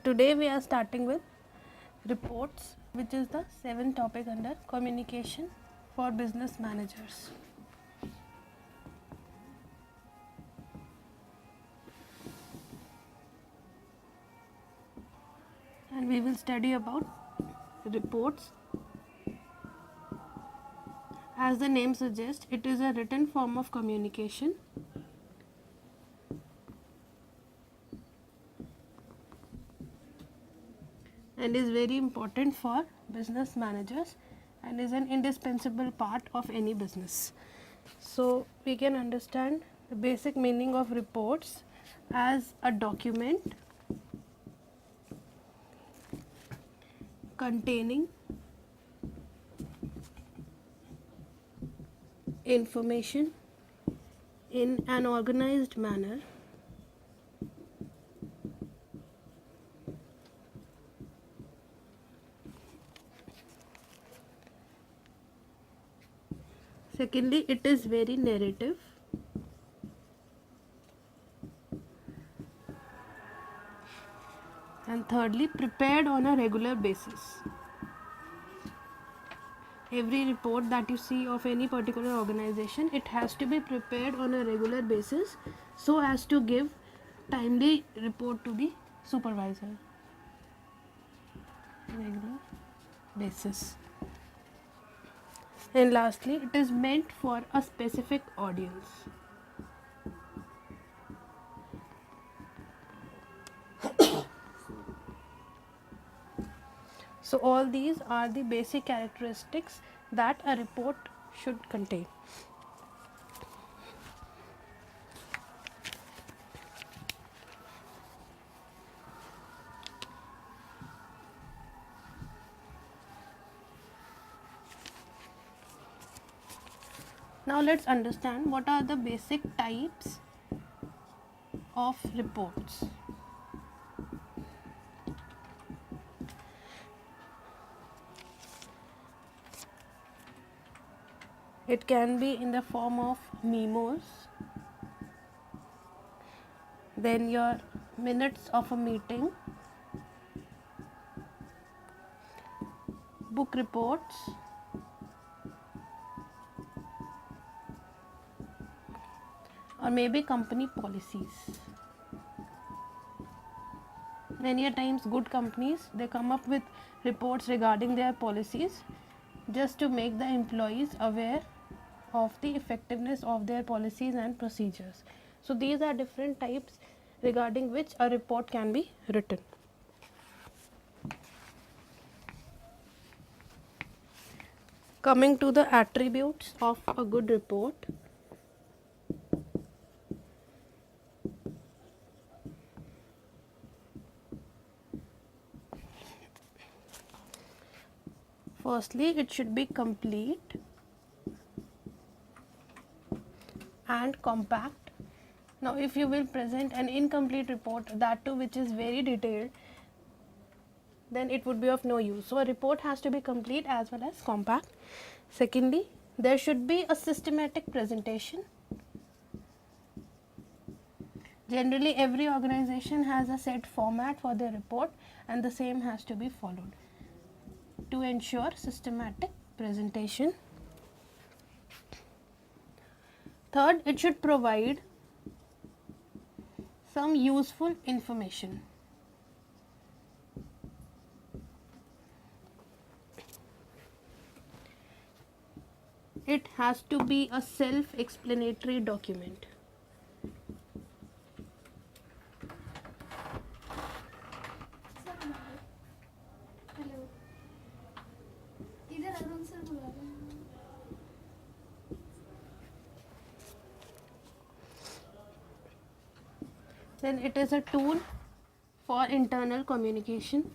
today we are starting with reports, which is the seventh topic under communication for business managers. And we will study about reports. As the name suggests, it is a written form of communication and is very important for business managers and is an indispensable part of any business. So we can understand the basic meaning of reports as a document containing information in an organized manner Secondly, it is very narrative. And thirdly, prepared on a regular basis. Every report that you see of any particular organization, it has to be prepared on a regular basis so as to give timely report to the supervisor. Regular basis. And lastly, it is meant for a specific audience. So all these are the basic characteristics that a report should contain. Now let's understand what are the basic types of reports. It can be in the form of memos, then your minutes of a meeting, book reports, or maybe company policies. Many a times good companies, they come up with reports regarding their policies just to make the employees aware of the effectiveness of their policies and procedures. So these are different types regarding which a report can be written. Coming to the attributes of a good report. Firstly, it should be complete and compact. Now, if you will present an incomplete report, that too which is very detailed, then it would be of no use. So, a report has to be complete as well as compact. Secondly, there should be a systematic presentation. Generally, every organization has a set format for their report and the same has to be followed to ensure systematic presentation. Third, it should provide some useful information. It has to be a self-explanatory document. Then it is a tool for internal communication.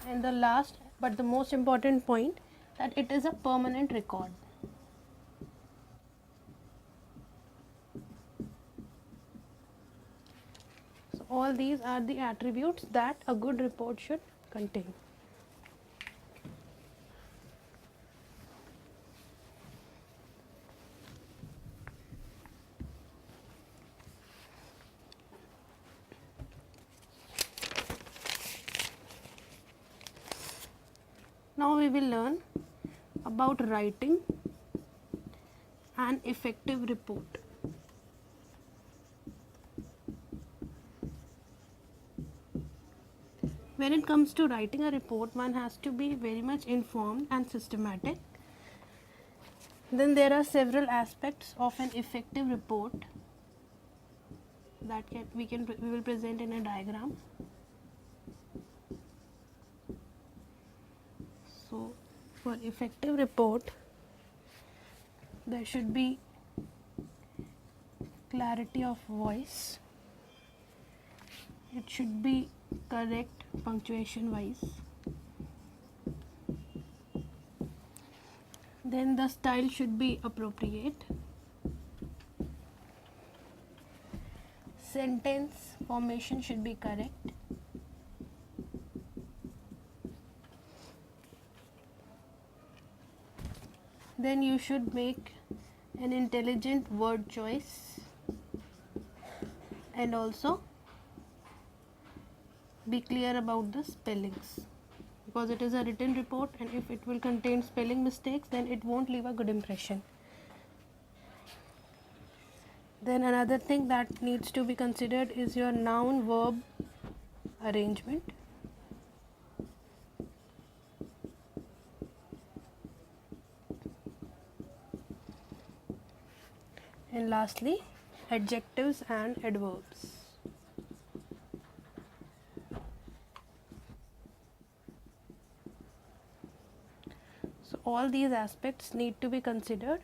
And the last but the most important point, that it is a permanent record. So all these are the attributes that a good report should contain. Now we will learn about writing an effective report. When it comes to writing a report, one has to be very much informed and systematic. Then there are several aspects of an effective report that we will present in a diagram. So for effective report, there should be clarity of voice. It should be correct punctuation wise. Then the style should be appropriate. Sentence formation should be correct. Then you should make an intelligent word choice, and also be clear about the spellings, because it is a written report, and if it will contain spelling mistakes, then it won't leave a good impression. Then another thing that needs to be considered is your noun verb arrangement. And lastly, adjectives and adverbs. So all these aspects need to be considered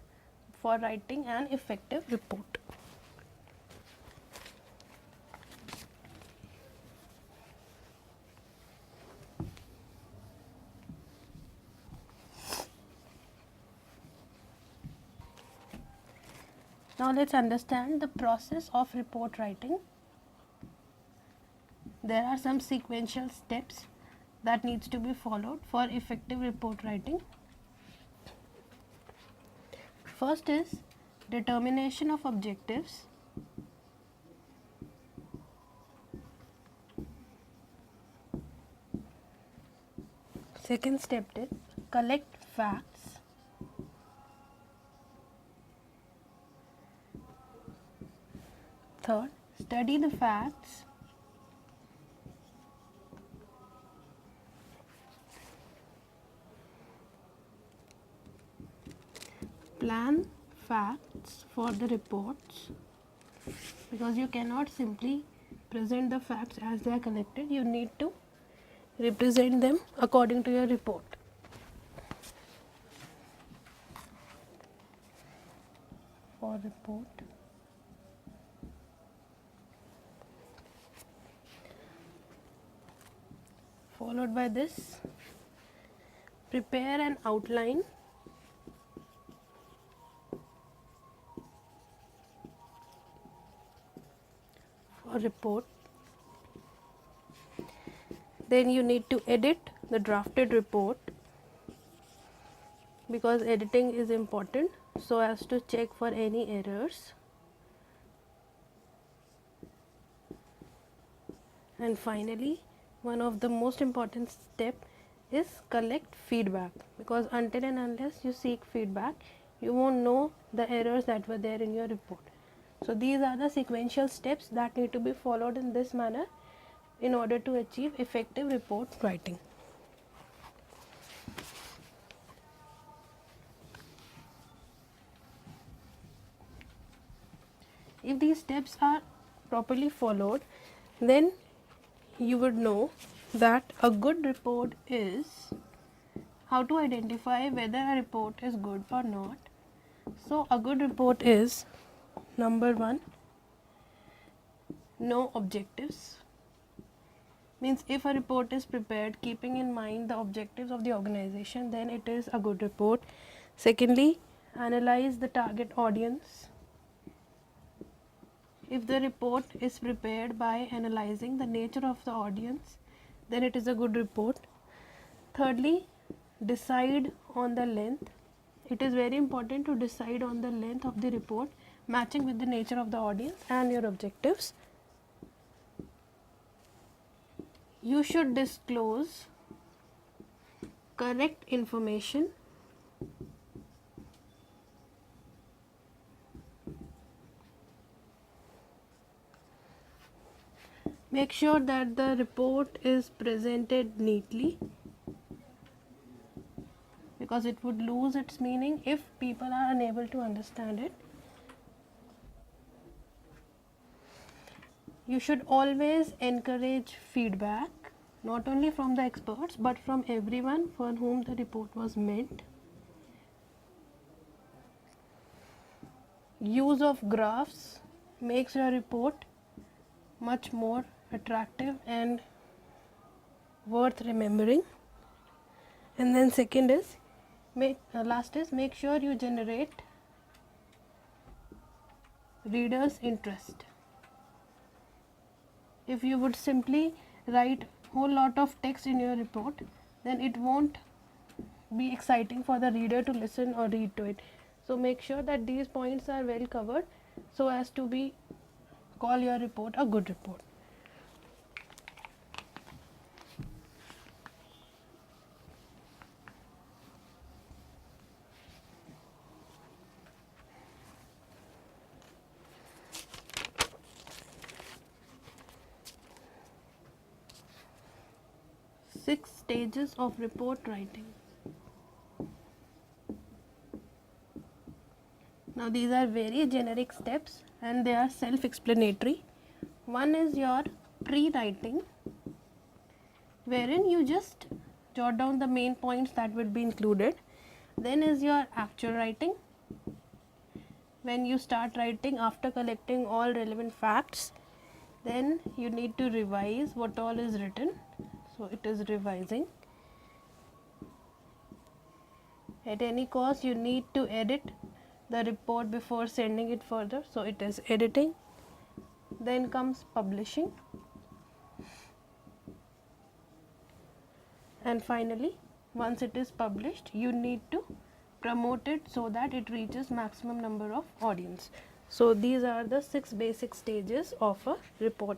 for writing an effective report. Now let's understand the process of report writing. There are some sequential steps that needs to be followed for effective report writing. First is determination of objectives. Second step is collect facts. Third, study the facts. Plan facts for the reports, because you cannot simply present the facts as they are collected. You need to represent them according to your report. For report, followed by this, prepare an outline for report. Then you need to edit the drafted report, because editing is important so as to check for any errors. And finally, one of the most important step is collect feedback, because until and unless you seek feedback, you won't know the errors that were there in your report. So these are the sequential steps that need to be followed in this manner in order to achieve effective report writing. If these steps are properly followed, then you would know that a good report is how to identify whether a report is good or not. So a good report is, number one, know objectives. Means if a report is prepared keeping in mind the objectives of the organization, then it is a good report. Secondly, analyze the target audience. If the report is prepared by analyzing the nature of the audience, then it is a good report. Thirdly, decide on the length. It is very important to decide on the length of the report matching with the nature of the audience and your objectives. You should disclose correct information, make sure that the report is presented neatly, because it would lose its meaning if people are unable to understand it. You should always encourage feedback, not only from the experts but from everyone for whom the report was meant. Use of graphs makes your report much more attractive and worth remembering. And then second is, last is, make sure you generate readers' interest. If you would simply write whole lot of text in your report, then it won't be exciting for the reader to listen or read to it. So make sure that these points are well covered so as to call your report a good report. Six stages of report writing. Now these are very generic steps and they are self-explanatory. One is your pre-writing, wherein you just jot down the main points that would be included. Then is your actual writing, when you start writing after collecting all relevant facts. Then you need to revise what all is written, so it is revising. At any cost you need to edit the report before sending it further, so it is editing. Then comes publishing, and finally once it is published you need to promote it so that it reaches maximum number of audience. So these are the 6 basic stages of a report.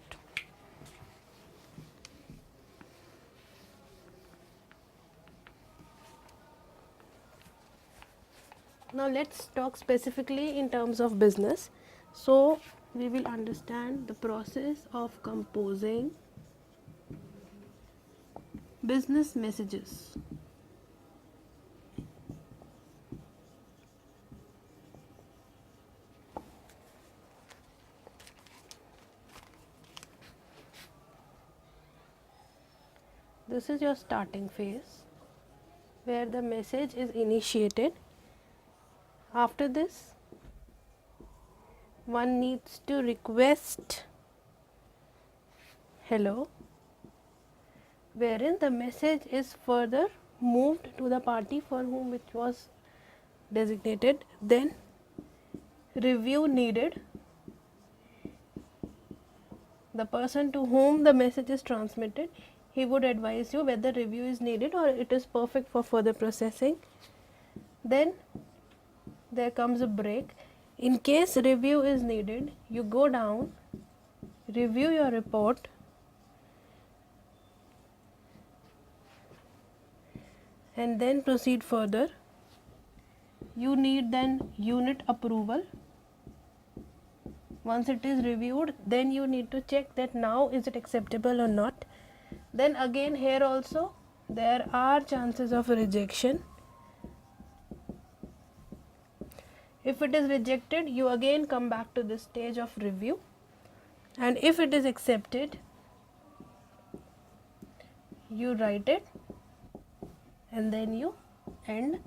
Now let's talk specifically in terms of business. So we will understand the process of composing business messages. This is your starting phase where the message is initiated. After this, one needs to request hello, wherein the message is further moved to the party for whom it was designated. Then review needed. The person to whom the message is transmitted, he would advise you whether review is needed or it is perfect for further processing. Then there comes a break. In case review is needed, you go down, review your report, and then proceed further. You need then unit approval. Once it is reviewed, then you need to check that now is it acceptable or not. Then again here also there are chances of rejection. If it is rejected, you again come back to this stage of review, and if it is accepted, you write it and then you end.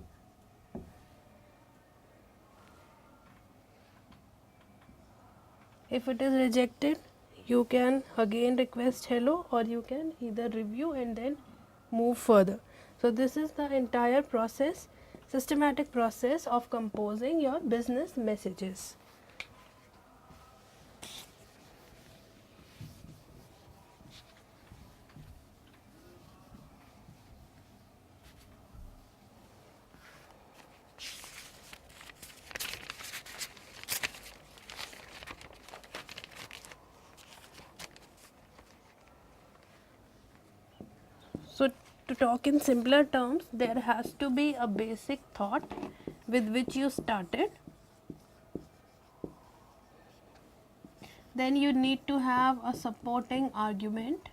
If it is rejected, you can again request hello, or you can either review and then move further. So this is the entire process, systematic process of composing your business messages. So to talk in simpler terms, there has to be a basic thought with which you started. Then you need to have a supporting argument.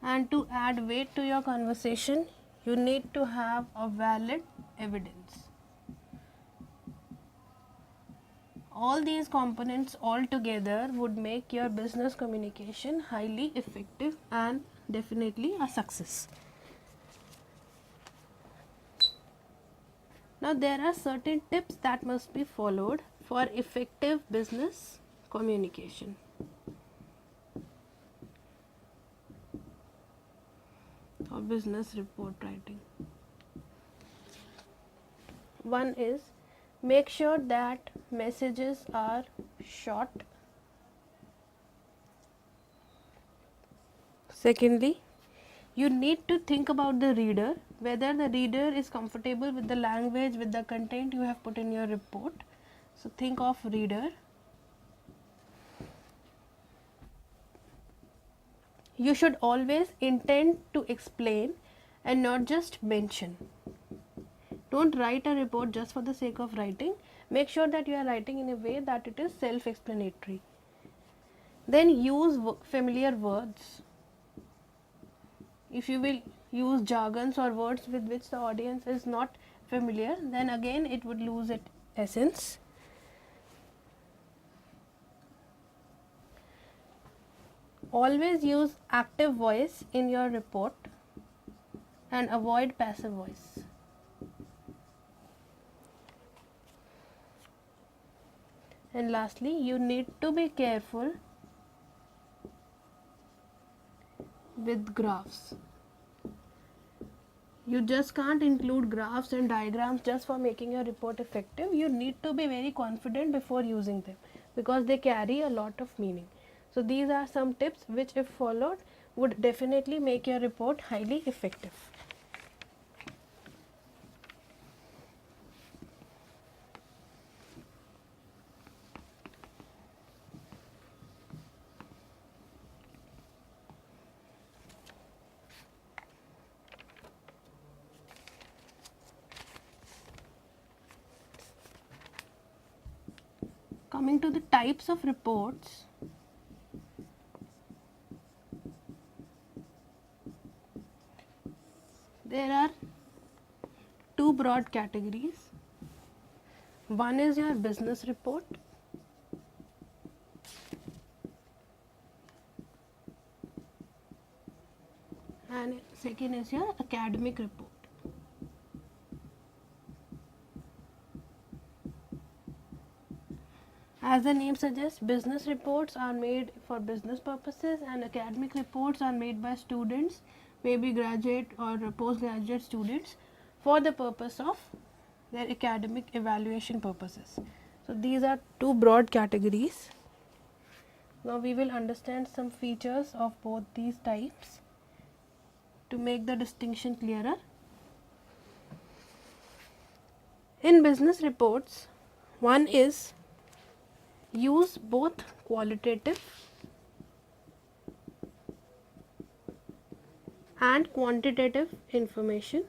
And to add weight to your conversation, you need to have a valid evidence. All these components all together would make your business communication highly effective and definitely a success. Now there are certain tips that must be followed for effective business communication. Or business report writing. One is, make sure that messages are short. Secondly, you need to think about the reader, whether the reader is comfortable with the language, with the content you have put in your report. So think of reader. You should always intend to explain and not just mention. Don't write a report just for the sake of writing. Make sure that you are writing in a way that it is self-explanatory. Then use familiar words. If you will use jargons or words with which the audience is not familiar, then again it would lose its essence. Always use active voice in your report and avoid passive voice. And lastly, you need to be careful with graphs. You just can't include graphs and diagrams just for making your report effective. You need to be very confident before using them because they carry a lot of meaning. So these are some tips which, if followed, would definitely make your report highly effective. Coming to the types of reports, there are two broad categories. One is your business report and second is your academic report. As the name suggests, business reports are made for business purposes and academic reports are made by students, maybe graduate or postgraduate students, for the purpose of their academic evaluation purposes. So these are two broad categories. Now we will understand some features of both these types to make the distinction clearer. In business reports, one is use both qualitative and quantitative information.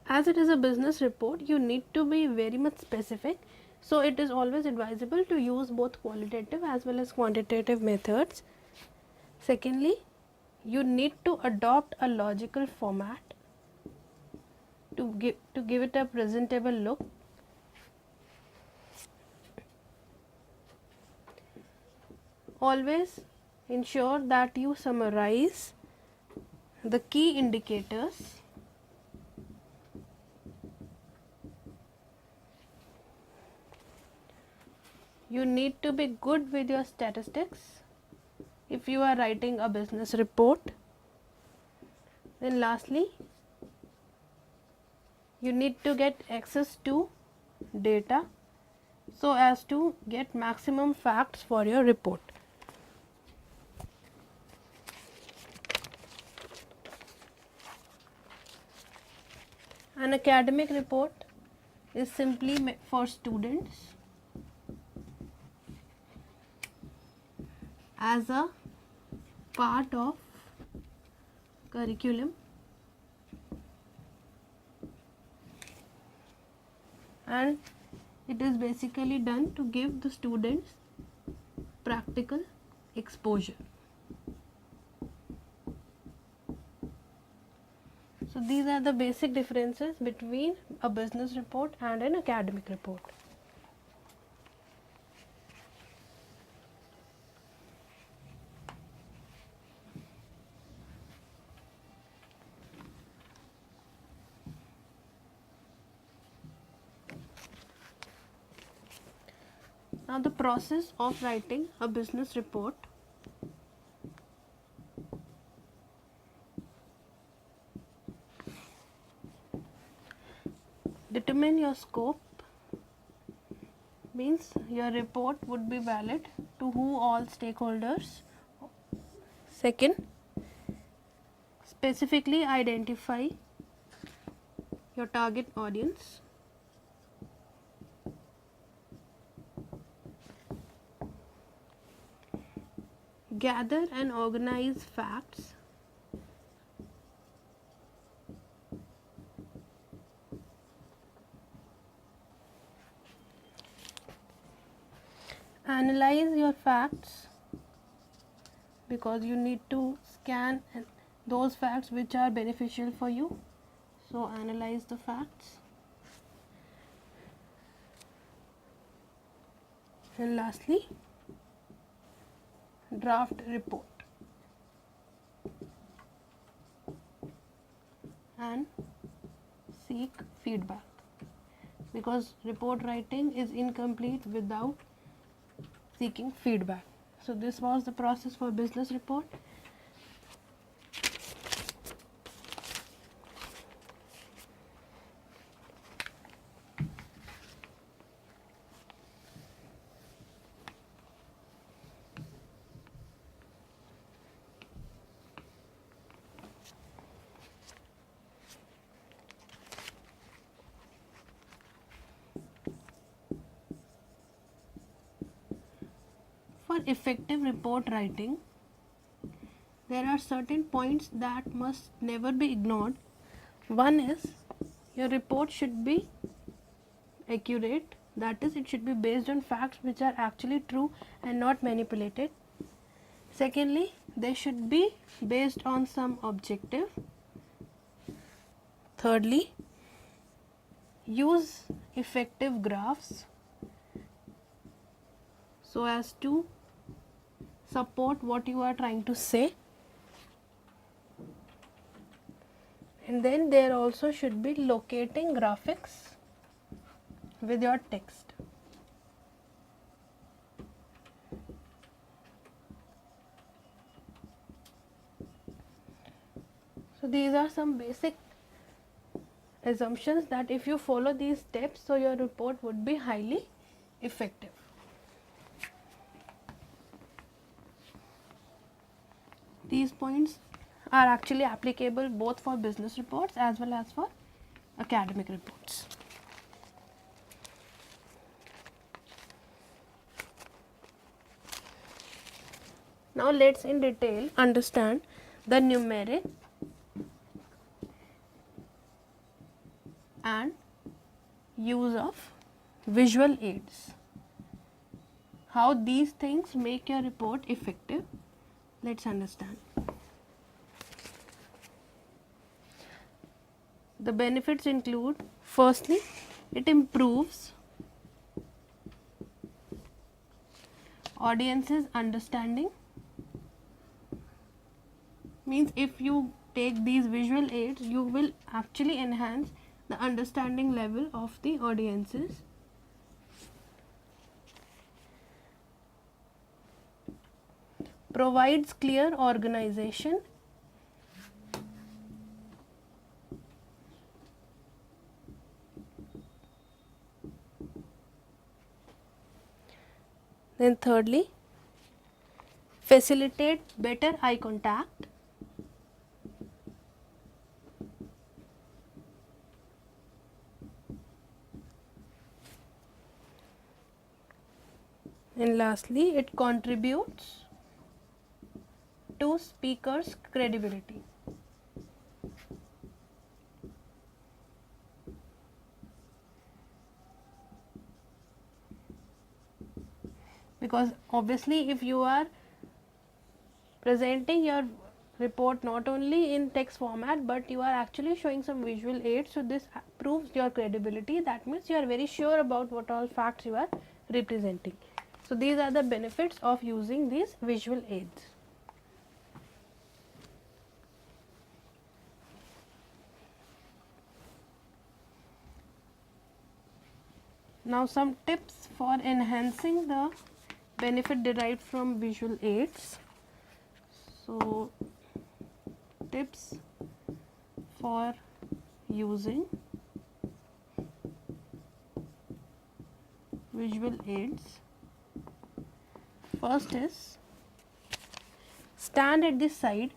As it is a business report, you need to be very much specific. So it is always advisable to use both qualitative as well as quantitative methods. Secondly, you need to adopt a logical format to give it a presentable look. Always ensure that you summarize the key indicators you need to be good with your statistics if you are writing a business report. Then lastly, you need to get access to data so as to get maximum facts for your report. An academic report is simply for students. as a part of curriculum and it is basically done to give the students practical exposure. So these are the basic differences between a business report and an academic report. Now the process of writing a business report. Determine your scope, means your report would be valid to who all stakeholders. Second, specifically identify your target audience. Gather and organize facts. Analyze your facts, because you need to scan those facts which are beneficial for you. So analyze the facts. And lastly, draft report and seek feedback, because report writing is incomplete without seeking feedback. So this was the process for business report. For effective report writing, there are certain points that must never be ignored. One is, your report should be accurate, that is, it should be based on facts which are actually true and not manipulated. Secondly, they should be based on some objective. Thirdly, use effective graphs so as to support what you are trying to say. And then there also should be locating graphics with your text. So these are some basic assumptions that if you follow these steps, so your report would be highly effective. These points are actually applicable both for business reports as well as for academic reports. Now let's in detail understand the numeric and use of visual aids. How these things make your report effective. Let's understand. The benefits include, firstly, it improves audience's understanding. Means if you take these visual aids, you will actually enhance the understanding level of the audiences. Provides clear organization. Then thirdly, facilitate better eye contact. And lastly, it contributes to speaker's credibility. Because obviously if you are presenting your report not only in text format, but you are actually showing some visual aids, so this proves your credibility. That means you are very sure about what all facts you are representing. So these are the benefits of using these visual aids. Now some tips for enhancing the benefit derived from visual aids. So tips for using visual aids. First is stand at the side.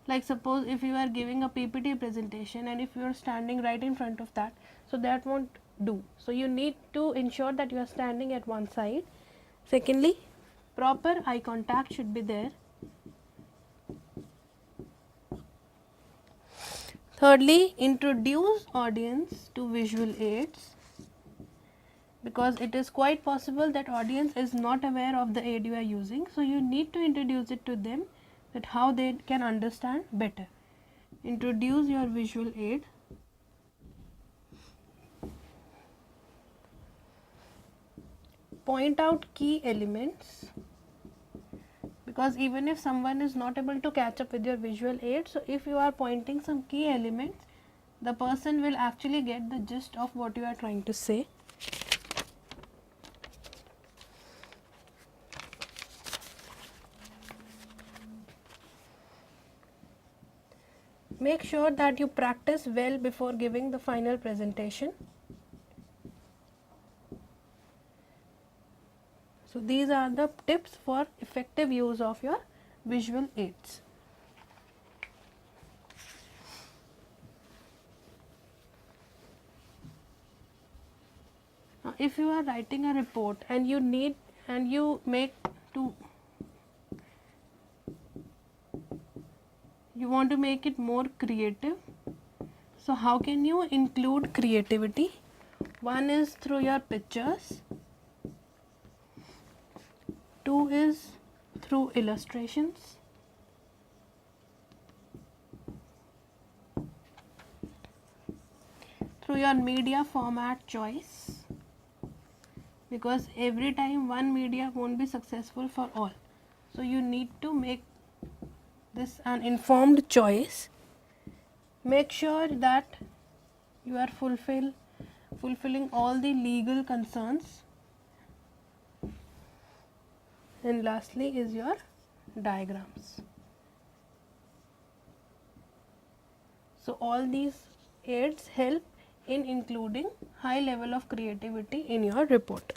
Like suppose if you are giving a PPT presentation and if you are standing right in front of that, so that won't do. So you need to ensure that you are standing at one side. Secondly, proper eye contact should be there. Thirdly, introduce audience to visual aids, because it is quite possible that audience is not aware of the aid you are using. So you need to introduce it to them, that how they can understand better. Introduce your visual aid. Point out key elements, because even if someone is not able to catch up with your visual aid, so if you are pointing some key elements, the person will actually get the gist of what you are trying to say. Make sure that you practice well before giving the final presentation. So these are the tips for effective use of your visual aids. Now, if you are writing a report and you want to make it more creative, so how can you include creativity? One is through your pictures, two is through illustrations, through your media format choice, because every time one media won't be successful for all. So you need to make this an informed choice. Make sure that you are fulfilling all the legal concerns. And lastly is your diagrams. So all these aids help in including high level of creativity in your report.